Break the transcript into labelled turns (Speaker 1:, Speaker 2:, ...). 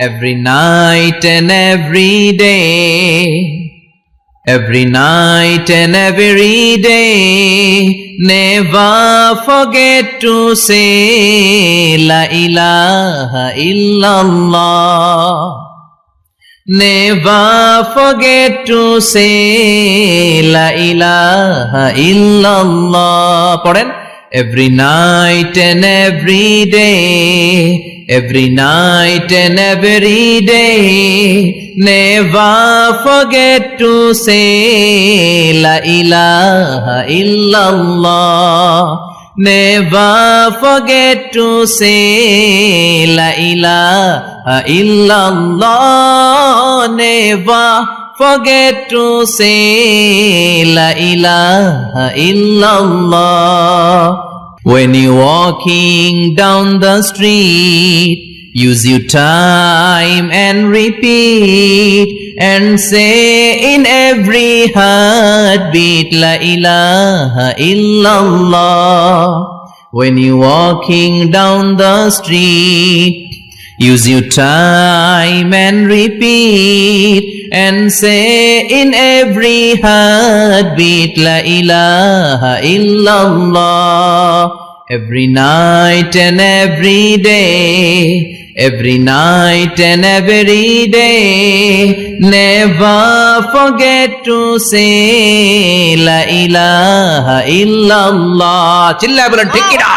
Speaker 1: every night and every day, every night and every day. Never forget to say La ilaha illallah. Never forget to say La ilaha illallah. Pardon? Every night and every day, every night and every day. Never forget to say La ilaha illallah. Never forget to say La ilaha illallah. Never forget to say La ilaha illallah. When you're walking down the street, use your time and repeat and say in every heartbeat La ilaha illallah. When you're walking down the street, use your time and repeat and say in every heartbeat La ilaha illallah. Every night and every day, every night and every day. Never forget to say La ilaha illallah. চিল্লায় বলেন ঠিক কিনা?